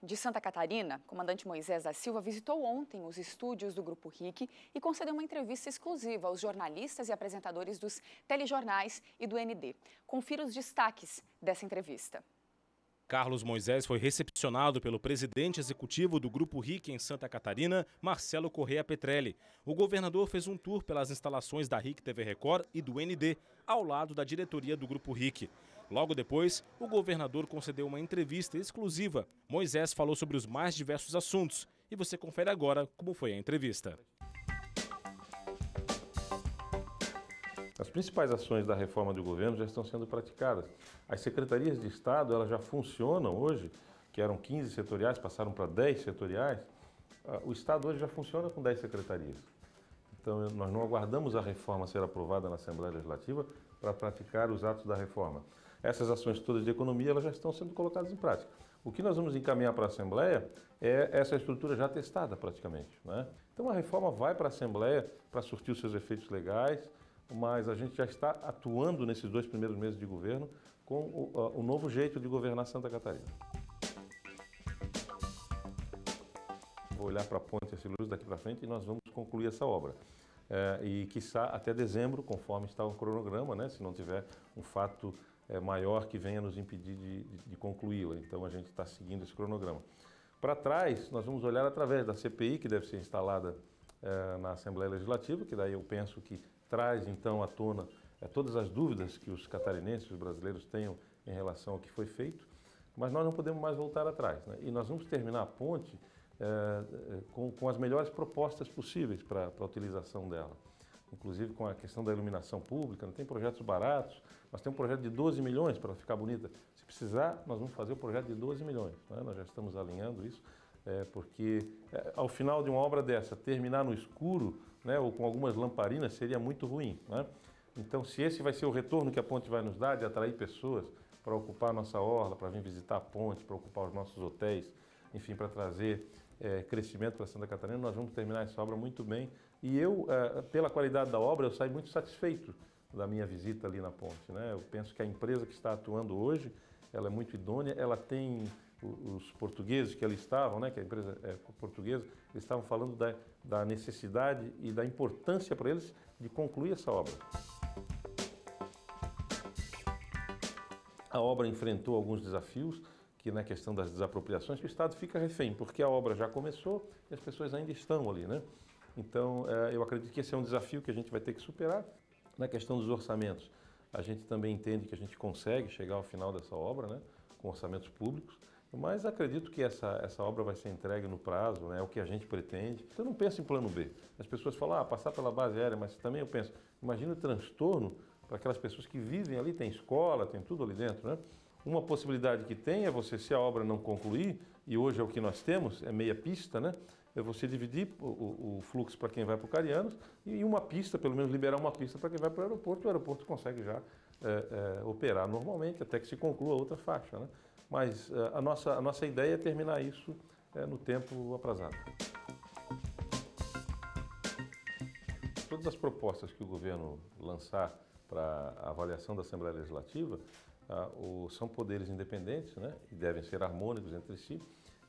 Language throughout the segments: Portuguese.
de Santa Catarina, comandante Moisés da Silva, visitou ontem os estúdios do Grupo RIC e concedeu uma entrevista exclusiva aos jornalistas e apresentadores dos telejornais e do ND. Confira os destaques dessa entrevista. Carlos Moisés foi recepcionado pelo presidente executivo do Grupo RIC em Santa Catarina, Marcelo Correa Petrelli. O governador fez um tour pelas instalações da RIC TV Record e do ND, ao lado da diretoria do Grupo RIC. Logo depois, o governador concedeu uma entrevista exclusiva. Moisés falou sobre os mais diversos assuntos e você confere agora como foi a entrevista. As principais ações da reforma do governo já estão sendo praticadas. As secretarias de Estado elas já funcionam hoje, que eram 15 setoriais, passaram para 10 setoriais. O Estado hoje já funciona com 10 secretarias. Então, nós não aguardamos a reforma ser aprovada na Assembleia Legislativa para praticar os atos da reforma. Essas ações todas de economia elas já estão sendo colocadas em prática. O que nós vamos encaminhar para a Assembleia é essa estrutura já testada praticamente, né? Então, a reforma vai para a Assembleia para surtir os seus efeitos legais, mas a gente já está atuando nesses 2 primeiros meses de governo com o novo jeito de governar Santa Catarina. Vou olhar para a Ponte Ercílio daqui para frente e nós vamos concluir essa obra. E quiçá até dezembro, conforme está o cronograma, né, se não tiver um fato maior que venha nos impedir de concluí-la. Então a gente está seguindo esse cronograma. Para trás, nós vamos olhar através da CPI, que deve ser instalada na Assembleia Legislativa, que daí eu penso que traz então à tona todas as dúvidas que os catarinenses, os brasileiros tenham em relação ao que foi feito, mas nós não podemos mais voltar atrás, né? E nós vamos terminar a ponte com as melhores propostas possíveis para a utilização dela, inclusive com a questão da iluminação pública. Não tem projetos baratos, nós temos um projeto de 12 milhões para ficar bonita. Se precisar, nós vamos fazer o projeto de 12 milhões, né? Nós já estamos alinhando isso. Porque ao final de uma obra dessa, terminar no escuro, né, ou com algumas lamparinas seria muito ruim, né? Então, se esse vai ser o retorno que a ponte vai nos dar, de atrair pessoas para ocupar a nossa orla, para vir visitar a ponte, para ocupar os nossos hotéis, enfim, para trazer crescimento para Santa Catarina, nós vamos terminar essa obra muito bem. E eu, pela qualidade da obra, eu saio muito satisfeito da minha visita ali na ponte, né? Eu penso que a empresa que está atuando hoje, ela é muito idônea, ela tem os portugueses que ali estavam, né, que a empresa é portuguesa, eles estavam falando da necessidade e da importância para eles de concluir essa obra. A obra enfrentou alguns desafios, que na questão das desapropriações, que o Estado fica refém, porque a obra já começou e as pessoas ainda estão ali, né? Então, eu acredito que esse é um desafio que a gente vai ter que superar. Na questão dos orçamentos, a gente também entende que a gente consegue chegar ao final dessa obra, né, com orçamentos públicos, mas acredito que essa obra vai ser entregue no prazo, né, é o que a gente pretende. Então, eu não penso em plano B. As pessoas falam, passar pela base aérea, mas também eu penso, imagina o transtorno para aquelas pessoas que vivem ali, tem escola, tem tudo ali dentro, né? Uma possibilidade que tem é você, se a obra não concluir, e hoje é o que nós temos, é meia pista, né? É você dividir o fluxo para quem vai para o Carianos e uma pista, pelo menos liberar uma pista para quem vai para o aeroporto consegue já operar normalmente, até que se conclua outra faixa, né? Mas a nossa ideia é terminar isso no tempo aprazado. Todas as propostas que o governo lançar para a avaliação da Assembleia Legislativa são poderes independentes, né, e devem ser harmônicos entre si.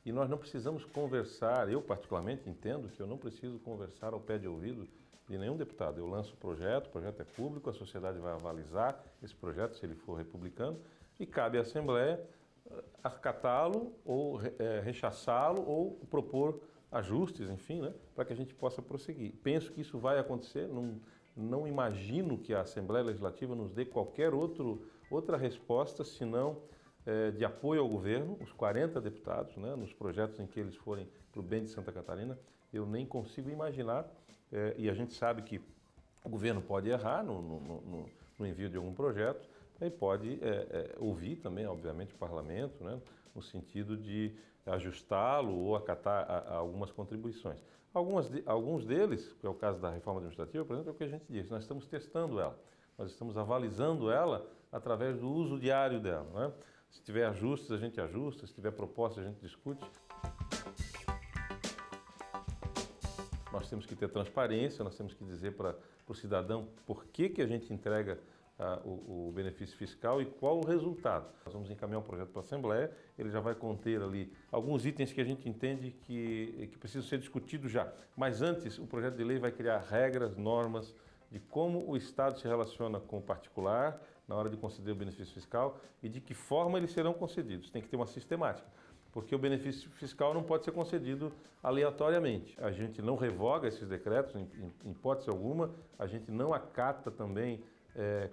E nós não precisamos conversar, eu particularmente entendo que eu não preciso conversar ao pé de ouvido de nenhum deputado. Eu lanço o projeto é público, a sociedade vai avalizar esse projeto, se ele for republicano, e cabe à Assembleia acatá-lo ou rechaçá-lo ou propor ajustes, enfim, né, para que a gente possa prosseguir. Penso que isso vai acontecer, não imagino que a Assembleia Legislativa nos dê qualquer outra resposta, senão de apoio ao governo, os 40 deputados, né, nos projetos em que eles forem para o bem de Santa Catarina. Eu nem consigo imaginar, e a gente sabe que o governo pode errar no envio de algum projeto, e pode ouvir também, obviamente, o parlamento, né, no sentido de ajustá-lo ou acatar algumas contribuições. Alguns deles, que é o caso da reforma administrativa, por exemplo, é o que a gente disse, nós estamos testando ela, nós estamos avalizando ela através do uso diário dela, né? Se tiver ajustes, a gente ajusta, se tiver propostas, a gente discute. Nós temos que ter transparência, nós temos que dizer para o cidadão por que a gente entrega o benefício fiscal e qual o resultado. Nós vamos encaminhar um projeto para a Assembleia, ele já vai conter ali alguns itens que a gente entende que precisam ser discutidos já. Mas antes, o projeto de lei vai criar regras, normas de como o Estado se relaciona com o particular na hora de conceder o benefício fiscal e de que forma eles serão concedidos. Tem que ter uma sistemática, porque o benefício fiscal não pode ser concedido aleatoriamente. A gente não revoga esses decretos, em hipótese alguma, a gente não acata também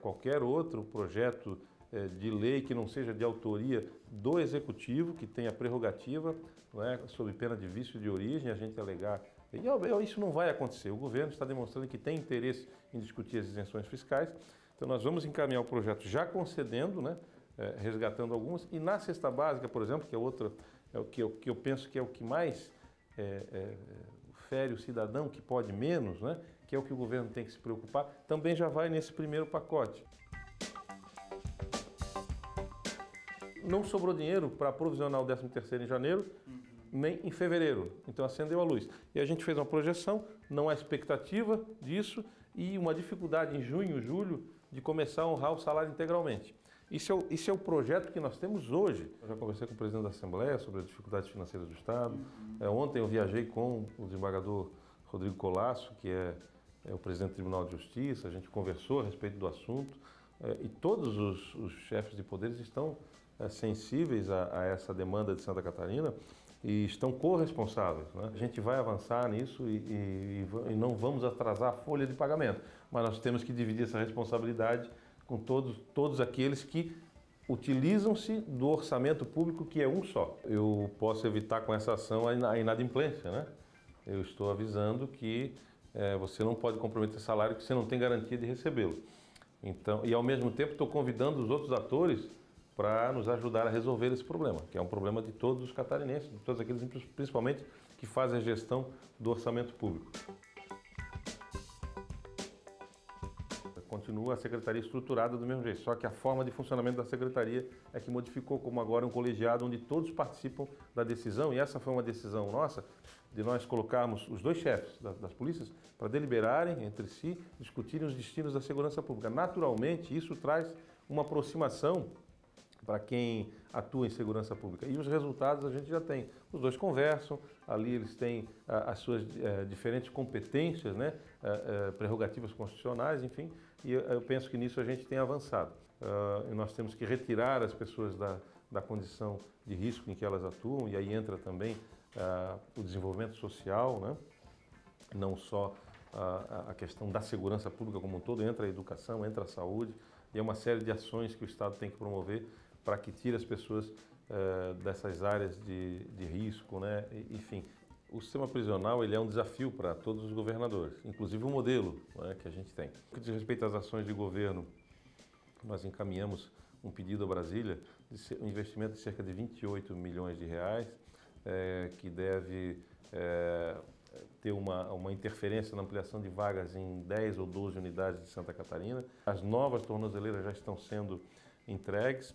qualquer outro projeto de lei que não seja de autoria do Executivo, que tenha prerrogativa, não é, sob pena de vício de origem, a gente alegar. Isso não vai acontecer. O governo está demonstrando que tem interesse em discutir as isenções fiscais. Então, nós vamos encaminhar o projeto já concedendo, né, resgatando algumas. E na cesta básica, por exemplo, que é outra, que eu penso que é o que mais fere o cidadão, que pode menos, né, que é o que o governo tem que se preocupar, também já vai nesse primeiro pacote. Não sobrou dinheiro para provisionar o 13º em janeiro, nem em fevereiro. Então acendeu a luz. E a gente fez uma projeção, não há expectativa disso e uma dificuldade em junho, julho, de começar a honrar o salário integralmente. Isso é o projeto que nós temos hoje. Eu já conversei com o presidente da Assembleia sobre as dificuldades financeiras do Estado. Ontem eu viajei com o desembargador Rodrigo Colasso, que é o presidente do Tribunal de Justiça. A gente conversou a respeito do assunto e todos os chefes de poderes estão sensíveis a essa demanda de Santa Catarina e estão corresponsáveis, né? A gente vai avançar nisso e não vamos atrasar a folha de pagamento, mas nós temos que dividir essa responsabilidade com todos aqueles que utilizam-se do orçamento público, que é um só. Eu posso evitar com essa ação a inadimplência, né? Eu estou avisando que você não pode comprometer salário que você não tem garantia de recebê-lo. Então, e ao mesmo tempo estou convidando os outros atores para nos ajudar a resolver esse problema, que é um problema de todos os catarinenses, de todos aqueles, principalmente, que fazem a gestão do orçamento público. Continua a secretaria estruturada do mesmo jeito, só que a forma de funcionamento da secretaria é que modificou, como agora um colegiado onde todos participam da decisão, e essa foi uma decisão nossa, de nós colocarmos os dois chefes das polícias para deliberarem entre si, discutirem os destinos da segurança pública. Naturalmente, isso traz uma aproximação para quem atua em segurança pública. E os resultados a gente já tem. Os dois conversam, ali eles têm as suas diferentes competências, né, prerrogativas constitucionais, enfim, e eu penso que nisso a gente tem avançado. Nós temos que retirar as pessoas da condição de risco em que elas atuam, e aí entra também o desenvolvimento social, né, não só a questão da segurança pública como um todo, entra a educação, entra a saúde, e é uma série de ações que o Estado tem que promover para que tire as pessoas dessas áreas de risco, né? Enfim, o sistema prisional ele é um desafio para todos os governadores, inclusive o modelo, né, que a gente tem. No que diz respeito às ações de governo, nós encaminhamos um pedido a Brasília de um investimento de cerca de 28 milhões de reais, que deve ter uma interferência na ampliação de vagas em 10 ou 12 unidades de Santa Catarina. As novas tornozeleiras já estão sendo entregues.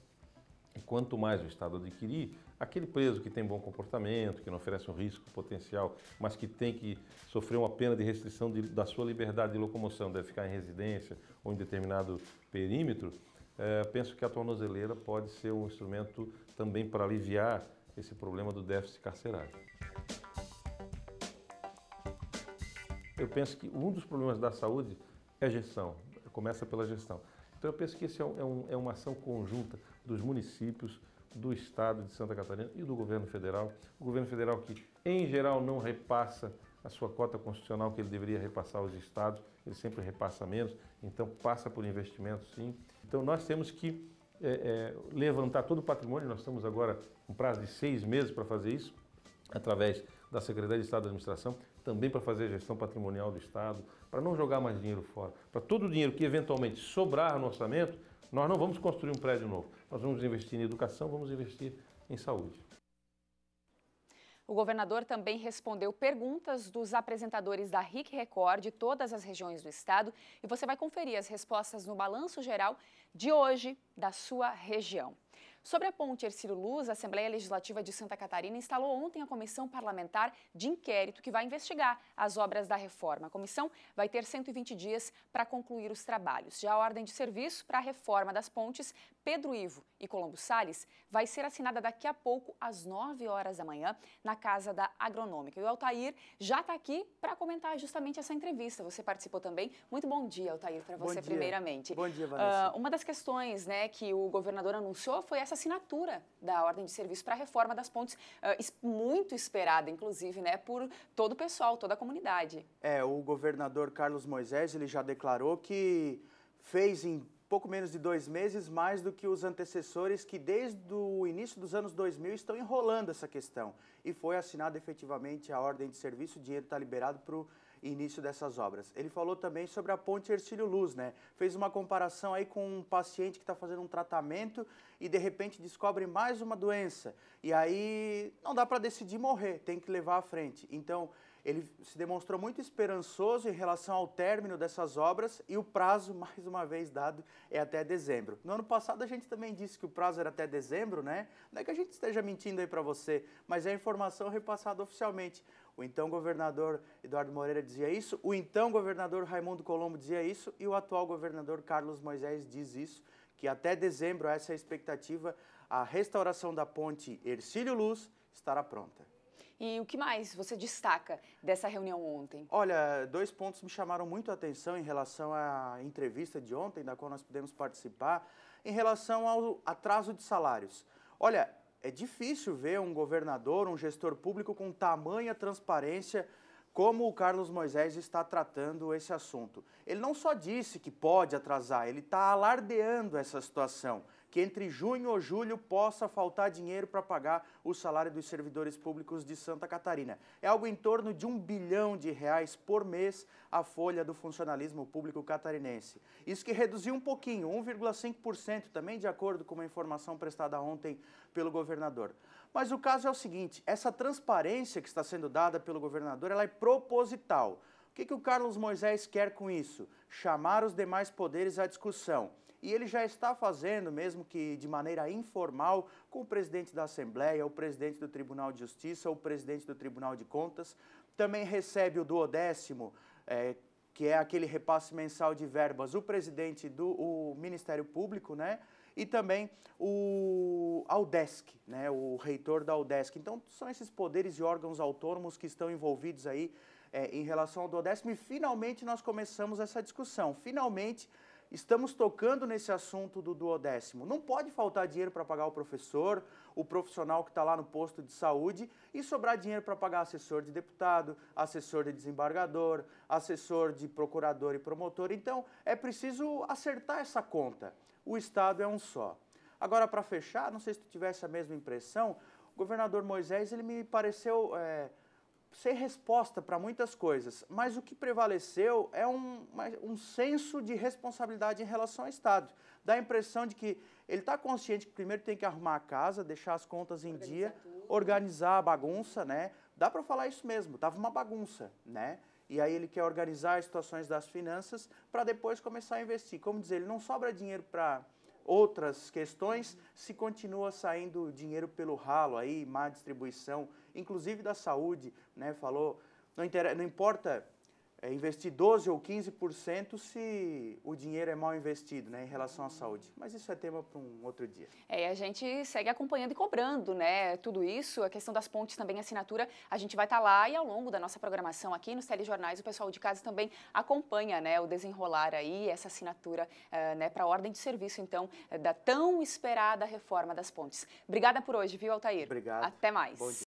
E quanto mais o Estado adquirir, aquele preso que tem bom comportamento, que não oferece um risco potencial, mas que tem que sofrer uma pena de restrição da sua liberdade de locomoção, deve ficar em residência ou em determinado perímetro, penso que a tornozeleira pode ser um instrumento também para aliviar esse problema do déficit carcerário. Eu penso que um dos problemas da saúde é a gestão, começa pela gestão. Então eu penso que isso é uma ação conjunta dos municípios, do Estado de Santa Catarina e do governo federal. O governo federal que, em geral, não repassa a sua cota constitucional que ele deveria repassar aos estados, ele sempre repassa menos, então passa por investimento, sim. Então nós temos que levantar todo o patrimônio, nós estamos agora com prazo de 6 meses para fazer isso, através da Secretaria de Estado de Administração, também para fazer a gestão patrimonial do Estado, para não jogar mais dinheiro fora. Para todo o dinheiro que eventualmente sobrar no orçamento, nós não vamos construir um prédio novo. Nós vamos investir em educação, vamos investir em saúde. O governador também respondeu perguntas dos apresentadores da RIC Record de todas as regiões do estado e você vai conferir as respostas no Balanço Geral de hoje da sua região. Sobre a ponte Hercílio Luz, a Assembleia Legislativa de Santa Catarina instalou ontem a comissão parlamentar de inquérito que vai investigar as obras da reforma. A comissão vai ter 120 dias para concluir os trabalhos. Já a ordem de serviço para a reforma das pontes Pedro Ivo e Colombo Salles vai ser assinada daqui a pouco, às 9 horas da manhã, na Casa da Agronômica. E o Altair já está aqui para comentar justamente essa entrevista. Você participou também. Muito bom dia, Altair, para você primeiramente. Bom dia, Vanessa. Uma das questões, né, que o governador anunciou foi essa assinatura da ordem de serviço para a reforma das pontes, muito esperada, inclusive, né, por todo o pessoal, toda a comunidade. O governador Carlos Moisés, ele já declarou que fez em pouco menos de 2 meses mais do que os antecessores que desde o início dos anos 2000 estão enrolando essa questão. E foi assinada efetivamente a ordem de serviço, o dinheiro está liberado para o início dessas obras. Ele falou também sobre a ponte Hercílio Luz, né? Fez uma comparação aí com um paciente que está fazendo um tratamento e de repente descobre mais uma doença. E aí não dá para decidir morrer, tem que levar à frente. Então, ele se demonstrou muito esperançoso em relação ao término dessas obras e o prazo, mais uma vez dado, é até dezembro. No ano passado a gente também disse que o prazo era até dezembro, né? Não é que a gente esteja mentindo aí para você, mas é a informação repassada oficialmente. O então governador Eduardo Moreira dizia isso, o então governador Raimundo Colombo dizia isso e o atual governador Carlos Moisés diz isso, que até dezembro, essa é a expectativa, a restauração da ponte Hercílio Luz estará pronta. E o que mais você destaca dessa reunião ontem? Olha, 2 pontos me chamaram muito a atenção em relação à entrevista de ontem, da qual nós pudemos participar, em relação ao atraso de salários. Olha, é difícil ver um governador, um gestor público com tamanha transparência como o Carlos Moisés está tratando esse assunto. Ele não só disse que pode atrasar, ele está alardeando essa situação, que entre junho ou julho possa faltar dinheiro para pagar o salário dos servidores públicos de Santa Catarina. É algo em torno de R$1 bilhão por mês a folha do funcionalismo público catarinense. Isso que reduziu um pouquinho, 1,5%, também de acordo com uma informação prestada ontem pelo governador. Mas o caso é o seguinte, essa transparência que está sendo dada pelo governador, ela é proposital. O que o Carlos Moisés quer com isso? Chamar os demais poderes à discussão. E ele já está fazendo, mesmo que de maneira informal, com o presidente da Assembleia, o presidente do Tribunal de Justiça, o presidente do Tribunal de Contas. Também recebe o 12º, que é aquele repasse mensal de verbas, o presidente do Ministério Público, né? E também o UDESC, né? O reitor da UDESC. Então, são esses poderes e órgãos autônomos que estão envolvidos aí em relação ao 12º. E finalmente nós começamos essa discussão. Finalmente estamos tocando nesse assunto do 12º. Não pode faltar dinheiro para pagar o professor, o profissional que está lá no posto de saúde e sobrar dinheiro para pagar assessor de deputado, assessor de desembargador, assessor de procurador e promotor. Então, é preciso acertar essa conta. O Estado é um só. Agora, para fechar, não sei se tu tivesse a mesma impressão, o governador Moisés, ele me pareceu sem resposta para muitas coisas, mas o que prevaleceu é um senso de responsabilidade em relação ao Estado. Dá a impressão de que ele está consciente que primeiro tem que arrumar a casa, deixar as contas em dia, organizar a bagunça, né? Dá para falar isso mesmo, estava uma bagunça, né? E aí ele quer organizar as situações das finanças para depois começar a investir. Como dizer, ele não sobra dinheiro para outras questões se continua saindo dinheiro pelo ralo aí, má distribuição, inclusive da saúde, né? Falou, não importa investir 12% ou 15% se o dinheiro é mal investido, né, em relação à saúde. Mas isso é tema para um outro dia. E a gente segue acompanhando e cobrando, né, tudo isso, a questão das pontes também, assinatura, a gente vai estar lá e ao longo da nossa programação aqui nos telejornais, o pessoal de casa também acompanha, né, o desenrolar aí, essa assinatura, né, para a ordem de serviço, então, da tão esperada reforma das pontes. Obrigada por hoje, viu, Altair? Obrigado. Até mais. Bom dia.